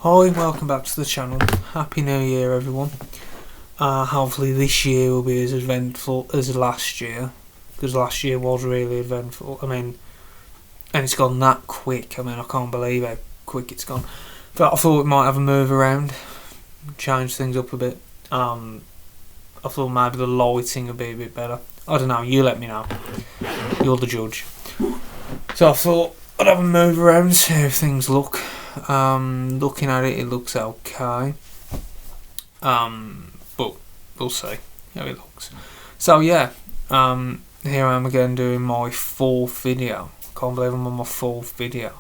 Hi, welcome back to the channel. Happy New Year, everyone. Hopefully this year will be as eventful as last year, because last year was really eventful. And it's gone that quick. I can't believe how quick it's gone. But I thought we might have a move around, change things up a bit. I thought maybe the lighting would be a bit better. I don't know, you let me know. You're the judge. So I thought I'd have a move around, see how things look. Looking at it, it looks okay. But we'll see how it looks. So yeah, here I am again doing my fourth video. Can't believe I'm on my fourth video.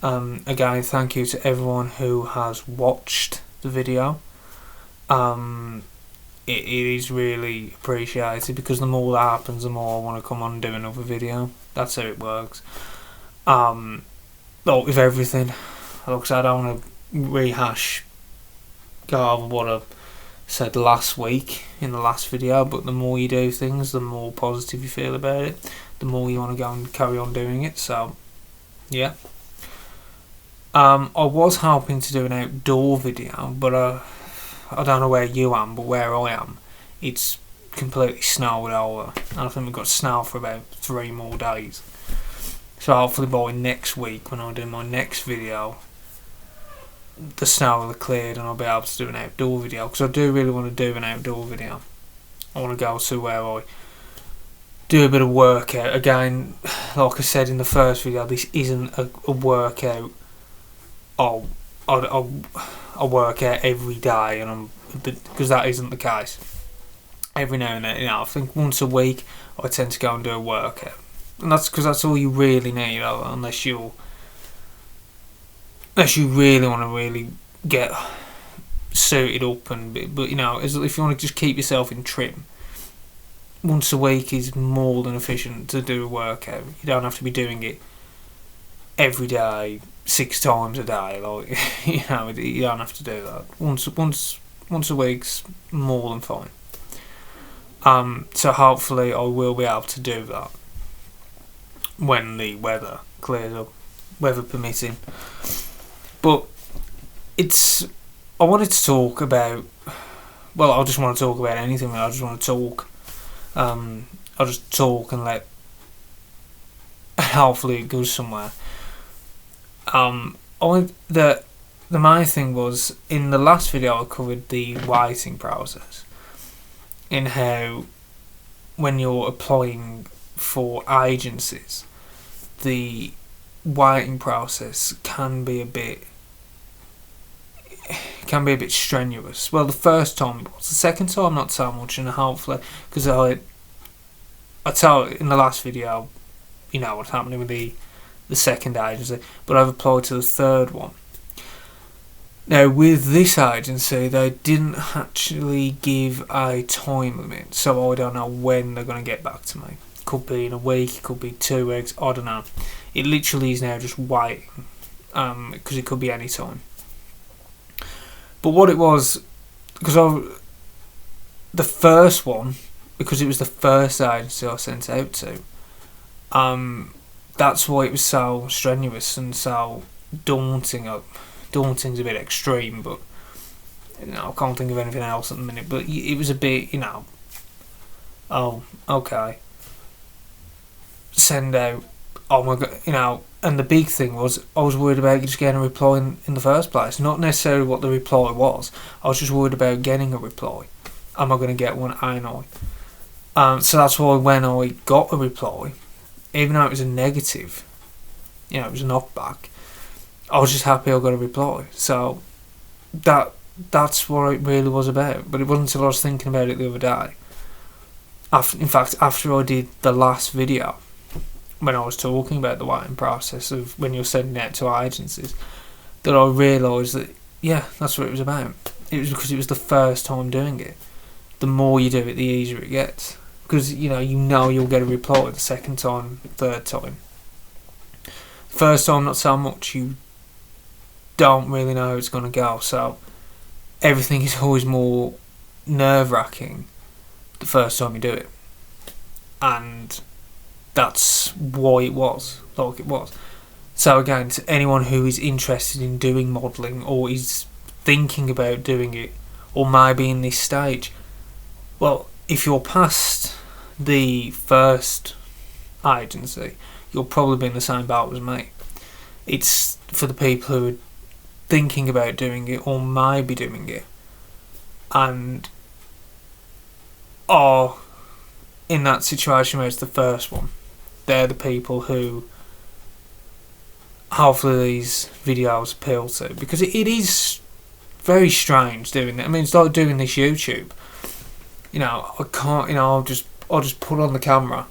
Again, thank you to everyone who has watched the video. It is really appreciated, because the more that happens, the more I want to come on and do another video. That's how it works. With everything. Like I don't want to rehash, go over what I said last week in the last video, but the more you do things, the more positive you feel about it, the more you want to go and carry on doing it. So, yeah. I was hoping to do an outdoor video, but I don't know where you am, but where I am, it's completely snowed over. And I think we've got snow for about 3 more days. So hopefully by next week, when I do my next video, the snow will have cleared and I'll be able to do an outdoor video, because I do really want to do an outdoor video. I want to go to where I do a bit of workout. Again, like I said in the first video, this isn't a workout. I work out every day, because that isn't the case. Every now and then, I think once a week I tend to go and do a workout, and that's because that's all you really need, unless you really want to really get suited up but if you want to just keep yourself in trim, once a week is more than efficient to do a workout. You don't have to be doing it every day, 6 times a day. You don't have to do that. Once a week's more than fine. So hopefully I will be able to do that when the weather clears up, weather permitting. But I wanted to talk about, I just want to talk about anything. I just want to talk. I'll just talk and hopefully it goes somewhere. The main thing was, in the last video I covered the waiting process, in how when you're applying for agencies, the waiting process can be a bit strenuous. Well, the first time it was. The second time not so much, and hopefully, because I told in the last video, what's happening with the second agency, but I've applied to the third one. Now, with this agency, they didn't actually give a time limit, so I don't know when they're going to get back to me. It could be in a week, it could be 2 weeks, I don't know. It literally is now just waiting, because it could be any time. But what it was, the first one, because it was the first agency I sent out to, that's why it was so strenuous and so daunting. Daunting's a bit extreme, but I can't think of anything else at the minute. But it was a bit, oh, okay, send out. Oh my god, and the big thing was, I was worried about just getting a reply in the first place. Not necessarily what the reply was. I was just worried about getting a reply. Am I going to get one? Ain't I? So that's why when I got a reply, even though it was a negative, it was a knockback, I was just happy I got a reply. So that's what it really was about. But it wasn't until I was thinking about it the other day, after I did the last video, when I was talking about the waiting process of when you're sending out to agencies, that I realised that, that's what it was about. It was because it was the first time doing it. The more you do it, the easier it gets. Because, you'll get a reply the second time, third time. First time, not so much. You don't really know how it's going to go. So, everything is always more nerve-wracking the first time you do it. And that's why it was like it was. So again, to anyone who is interested in doing modelling or is thinking about doing it, or maybe in this stage, well, if you're past the first agency, you'll probably be in the same boat as me. It's for the people who are thinking about doing it or might be doing it and are in that situation where it's the first one. They're the people who hopefully these videos appeal to, because it is very strange doing it. I mean, it's like doing this YouTube. I can't. I'll just put on the camera,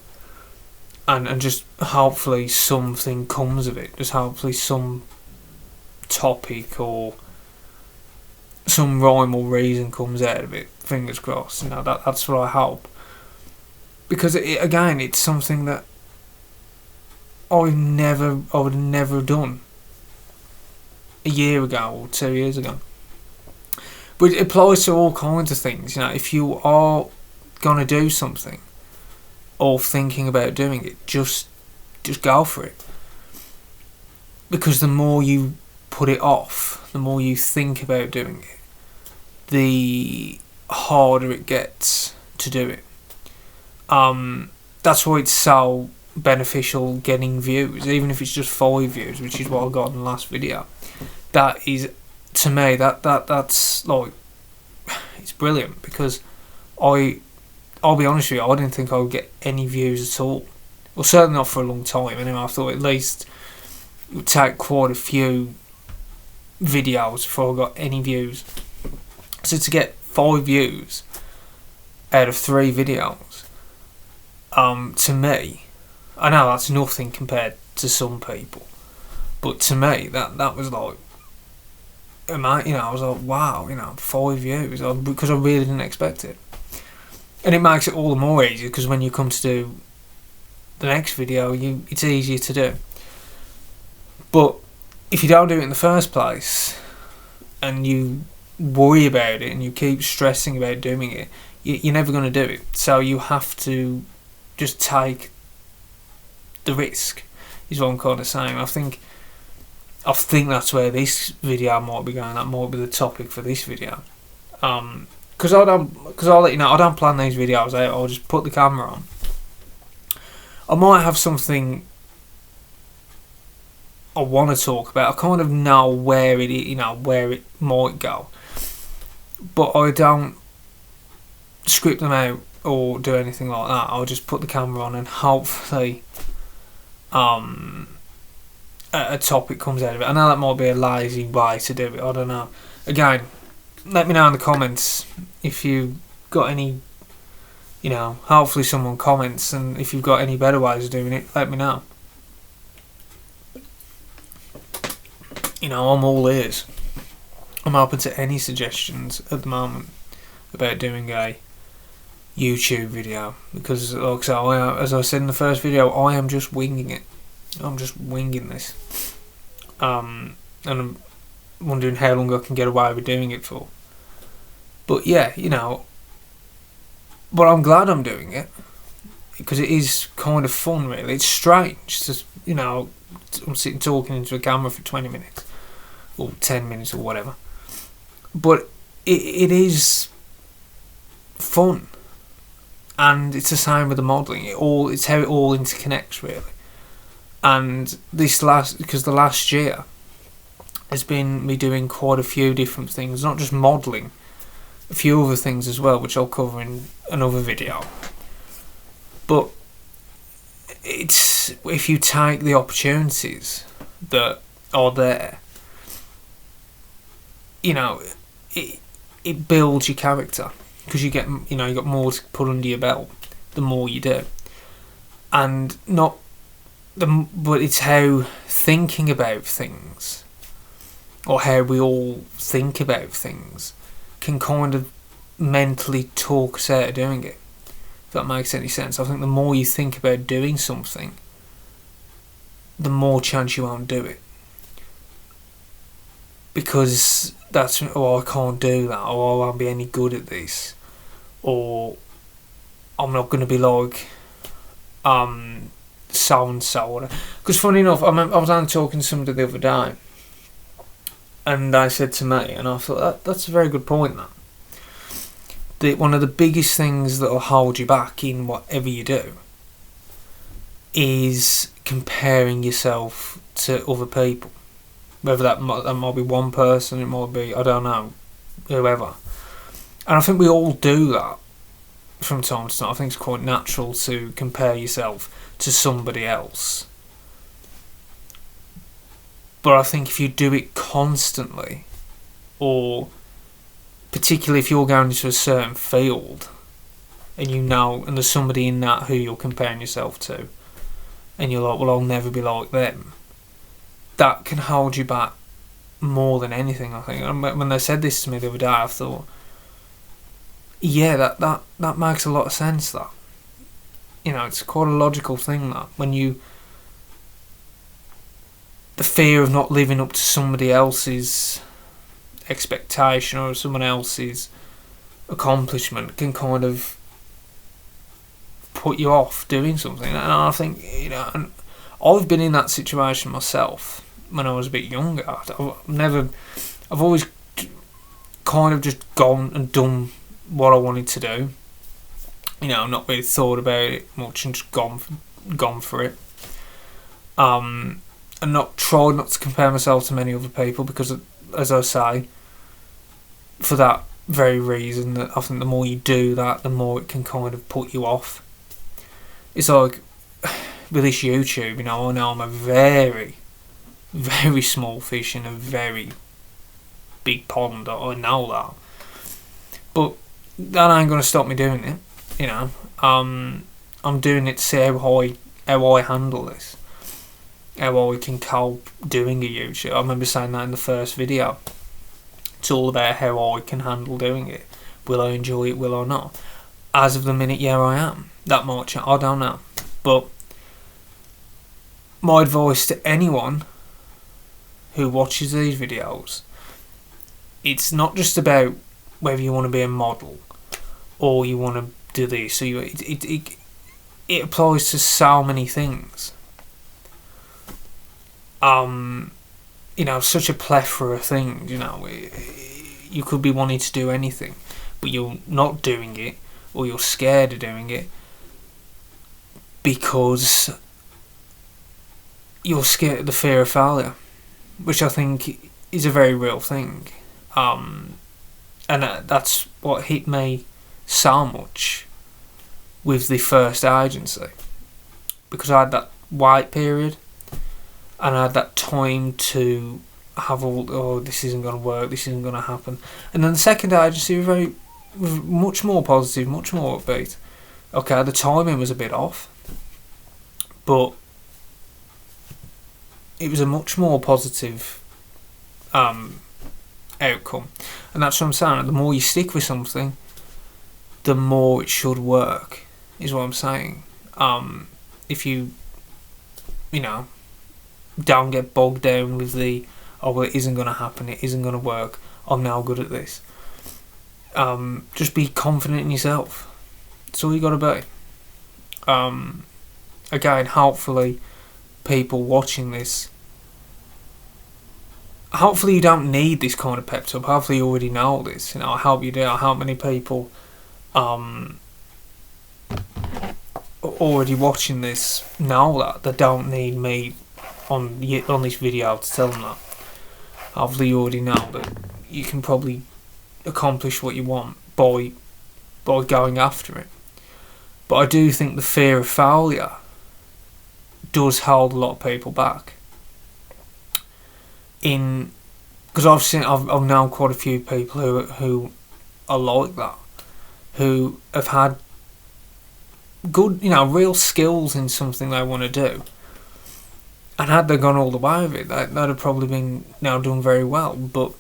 and just hopefully something comes of it. Just hopefully some topic or some rhyme or reason comes out of it. Fingers crossed. That's what I hope. Because it's something that I would never have done a year ago or 2 years ago. But it applies to all kinds of things. If you are gonna do something or thinking about doing it, just go for it. Because the more you put it off, the more you think about doing it, the harder it gets to do it. That's why it's so beneficial getting views, even if it's just 5 views, which is what I got in the last video. That is, to me, that's like, it's brilliant, because I'll be honest with you, I didn't think I would get any views at all. Well, certainly not for a long time. Anyway, I thought at least it would take quite a few videos before I got any views. So to get 5 views out of 3 videos, to me, I know that's nothing compared to some people, but to me that was like, I was like, wow, 5 views, because I really didn't expect it. And it makes it all the more easier, because when you come to do the next video, it's easier to do. But if you don't do it in the first place, and you worry about it, and you keep stressing about doing it, you're never going to do it. So you have to just take the risk, is what I'm kind of saying. I think that's where this video might be going. That might be the topic for this video. Because I'll let you know, I don't plan these videos out. I'll just put the camera on. I might have something I want to talk about. I kind of know where it might go, but I don't script them out or do anything like that. I'll just put the camera on and hopefully a topic comes out of it. I know that might be a lazy way to do it. I don't know. Again, let me know in the comments if you got any. Hopefully someone comments, and if you've got any better ways of doing it, let me know. I'm all ears. I'm open to any suggestions at the moment about doing a YouTube video, because like I said, as I said in the first video, I am just winging it. I'm just winging this, and I'm wondering how long I can get away with doing it for. But yeah, but I'm glad I'm doing it, because it is kind of fun, really. It's strange to, I'm sitting talking into a camera for 20 minutes or 10 minutes or whatever, but it is fun. And it's the same with the modelling. It's how it all interconnects, really. And because the last year has been me doing quite a few different things, not just modelling, a few other things as well, which I'll cover in another video. But it's, if you take the opportunities that are there, it builds your character, because you got more to put under your belt the more you do. And but it's how thinking about things, or how we all think about things, can kind of mentally talk us out of doing it, if that makes any sense. I think the more you think about doing something, the more chance you won't do it, because that's, I can't do that, or I won't be any good at this, or I'm not going to be like so and so. Because funny enough, I was only talking to somebody the other day, and they said to me, and I thought that's a very good point. That one of the biggest things that will hold you back in whatever you do is comparing yourself to other people. Whether that might be one person, it might be, I don't know, whoever. And I think we all do that from time to time. I think it's quite natural to compare yourself to somebody else. But I think if you do it constantly, or particularly if you're going into a certain field, and and there's somebody in that who you're comparing yourself to, and you're like, well, I'll never be like them, that can hold you back more than anything, I think. And when they said this to me the other day, I thought, yeah, that makes a lot of sense, that. It's quite a logical thing, that. The fear of not living up to somebody else's expectation or someone else's accomplishment can kind of put you off doing something. And I think, and I've been in that situation myself when I was a bit younger. I've always kind of just gone and done what I wanted to do. Not really thought about it much and just gone for it. And tried not to compare myself to many other people because, as I say, for that very reason, that I think the more you do that, the more it can kind of put you off. It's like with this YouTube, I know I'm a very, very small fish in a very big pond. I know that, but that ain't gonna stop me doing it. I'm doing it to see how I handle this, how I can cope doing a YouTube. I remember saying that in the first video. It's all about how I can handle doing it. Will I enjoy it? Will I not? As of the minute, yeah, I am. That might change. I don't know. But my advice to anyone who watches these videos, it's not just about whether you want to be a model or you want to do this. So it applies to so many things. Such a plethora of things. You could be wanting to do anything, but you're not doing it, or you're scared of doing it because you're scared of the fear of failure, which I think is a very real thing. And that's what hit me so much with the first agency, because I had that wait period and I had that time to have this isn't going to work, this isn't going to happen. And then the second agency was much more positive, much more upbeat. Okay, the timing was a bit off, but it was a much more positive outcome. And that's what I'm saying. The more you stick with something, the more it should work, is what I'm saying. If you don't get bogged down with it isn't going to happen, it isn't going to work, I'm now good at this. Just be confident in yourself. That's all you got to be. Again, hopefully people watching this, hopefully you don't need this kind of pep talk. Hopefully you already know this. I hope you do. I hope many people already watching this know that they don't need me on this video to tell them that. Hopefully you already know that you can probably accomplish what you want by going after it. But I do think the fear of failure does hold a lot of people back. Because I've known quite a few people who are like that, who have had good, real skills in something they want to do. And had they gone all the way with it, they'd have probably been now doing very well. But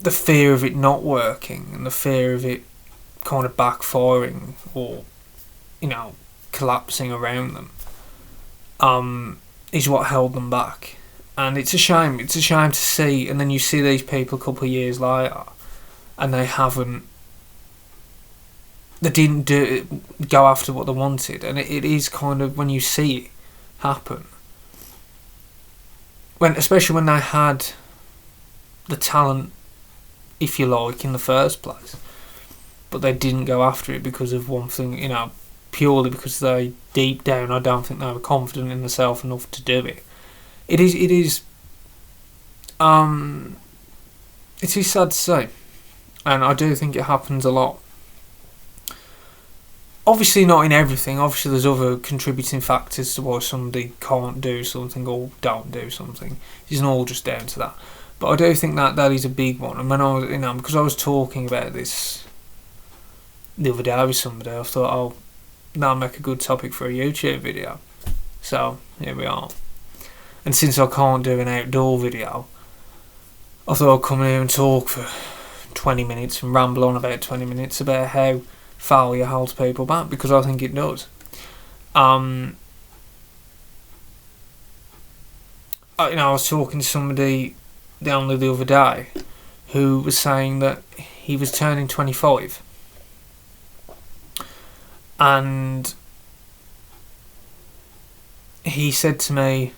the fear of it not working and the fear of it kind of backfiring or, collapsing around them, is what held them back. And it's a shame. It's a shame to see. And then you see these people a couple of years later, and they've they didn't go after what they wanted, and it is kind of, when you see it happen, especially when they had the talent, if you like, in the first place, but they didn't go after it because of one thing, purely because they, deep down, I don't think they were confident in themselves enough to do it. It is sad to say, and I do think it happens a lot. Obviously not in everything. Obviously there's other contributing factors to why somebody can't do something or don't do something. It's not all just down to that. But I do think that is a big one. And when I was, because I was talking about this the other day with somebody, I thought, oh, that'll make a good topic for a YouTube video. So here we are. And since I can't do an outdoor video, I thought I'd come in here and talk for 20 minutes and ramble on about 20 minutes about how failure holds people back, because I think it does. I was talking to somebody only the other day who was saying that he was turning 25, and he said to me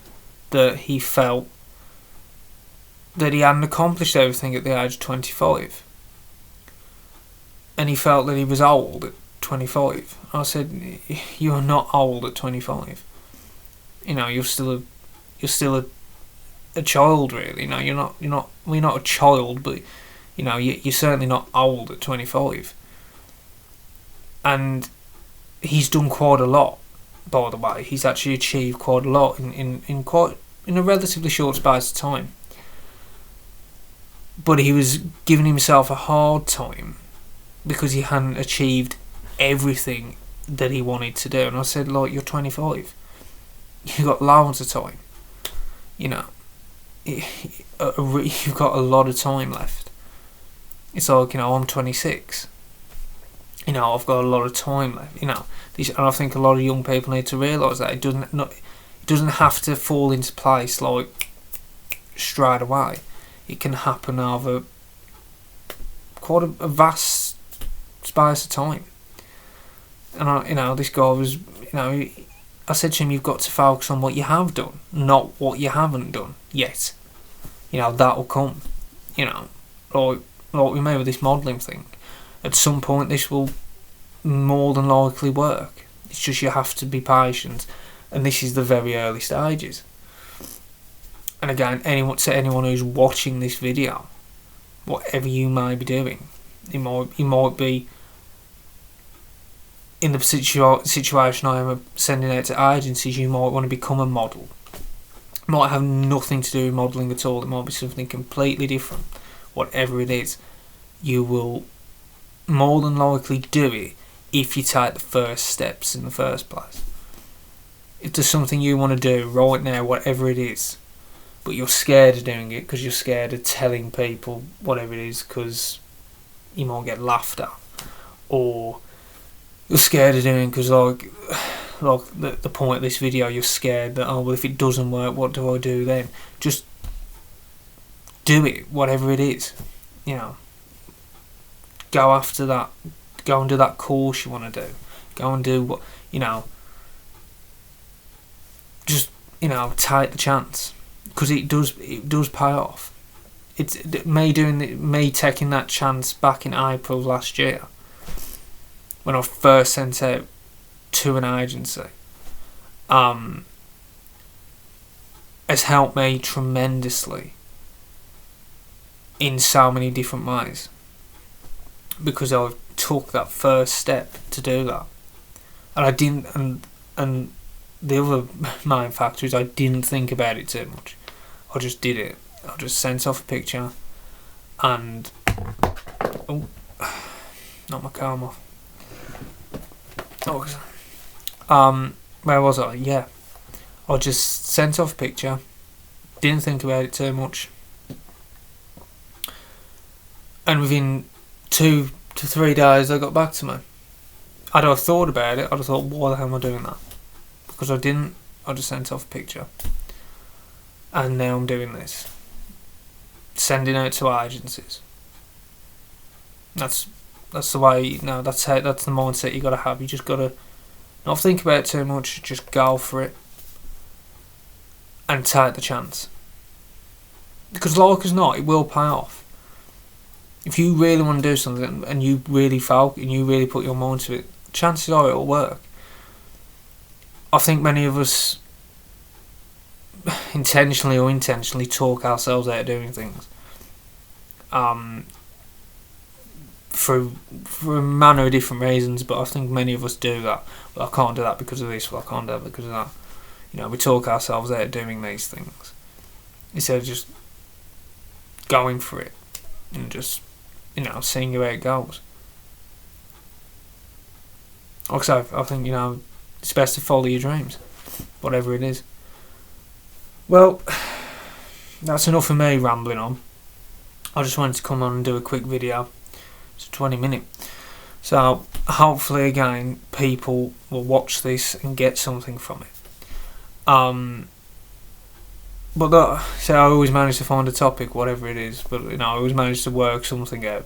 that he felt that he hadn't accomplished everything at the age of 25, and he felt that he was old at 25. I said, you're not old at 25. You're still a child, really. We're not a child, but you're certainly not old at 25. And he's done quite a lot, by the way. He's actually achieved quite a lot in a relatively short space of time. But he was giving himself a hard time because he hadn't achieved everything that he wanted to do. And I said, like, you're 25. You've got loads of time. You've got a lot of time left. It's like, I'm 26. I've got a lot of time left. And I think a lot of young people need to realise that it doesn't have to fall into place like straight away. It can happen over quite a vast space of time. And this guy was, I said to him, you've got to focus on what you have done, not what you haven't done yet. That'll come. Like we made with this modelling thing. At some point this will more than likely work. It's just you have to be patient, and this is the very early stages. And again, anyone who's watching this video, whatever you may be doing, you might be in the situation I am sending out to agencies. You might want to become a model. It might have nothing to do with modelling at all. It might be something completely different. Whatever it is, you will more than likely do it if you take the first steps in the first place. If there's something you want to do right now, whatever it is, but you're scared of doing it because you're scared of telling people whatever it is because you might get laughed at, or you're scared of doing because like the point of this video, you're scared that, oh well, if it doesn't work, what do I do then? Just do it, whatever it is. Go after that. Go and do that course you want to do. Go and do what just take the chance, because it does pay off. It's me taking that chance back in April last year when I first sent out to an agency has helped me tremendously in so many different ways, because I took that first step to do that, and I didn't. And the other main factor is I didn't think about it too much. I just did it. I just sent off a picture, and not my car off. Where was I? Yeah, I just sent off a picture. Didn't think about it too much, and within 2 to 3 days they got back to me. I'd have thought about it. I'd have thought, why the hell am I doing that? Because I didn't. I just sent off a picture, and now I'm doing this, sending out to agencies. That's That's the way. That's the mindset you got to have. You just got to not think about it too much. Just go for it and take the chance. Because like as not, it will pay off. If you really want to do something and you really focus and you really put your mind to it, chances are it'll work. I think many of us intentionally or intentionally talk ourselves out of doing things. For a manner of different reasons, but I think many of us do that. Well, I can't do that because of this, well, I can't do that because of that. We talk ourselves out of doing these things instead of just going for it and just, seeing where it goes. Also, I think, it's best to follow your dreams, whatever it is. Well, that's enough of me rambling on. I just wanted to come on and do a quick video. It's a 20-minute. So, hopefully, again, people will watch this and get something from it. But I always manage to find a topic, whatever it is. But I always manage to work something out.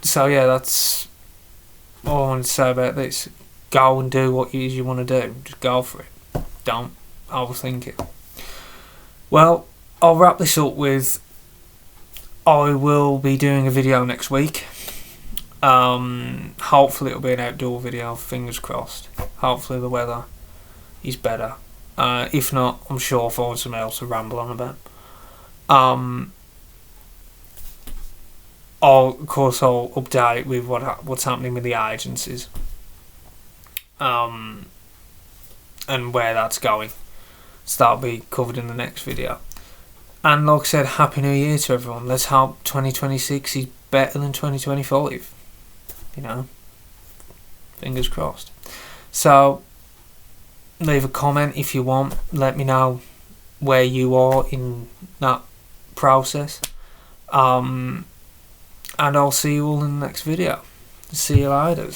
So yeah, that's all I wanted to say about this. Go and do what it is you want to do. Just go for it. Don't overthink it. Well, I'll wrap this up with I will be doing a video next week. Hopefully it'll be an outdoor video, fingers crossed. Hopefully the weather is better. If not, I'm sure I'll find something else to ramble on about. I'll update with what's happening with the agencies. And where that's going. So that'll be covered in the next video. And like I said, Happy New Year to everyone. Let's hope 2026 is better than 2025. Fingers crossed. So, leave a comment if you want. Let me know where you are in that process. And I'll see you all in the next video. See you later.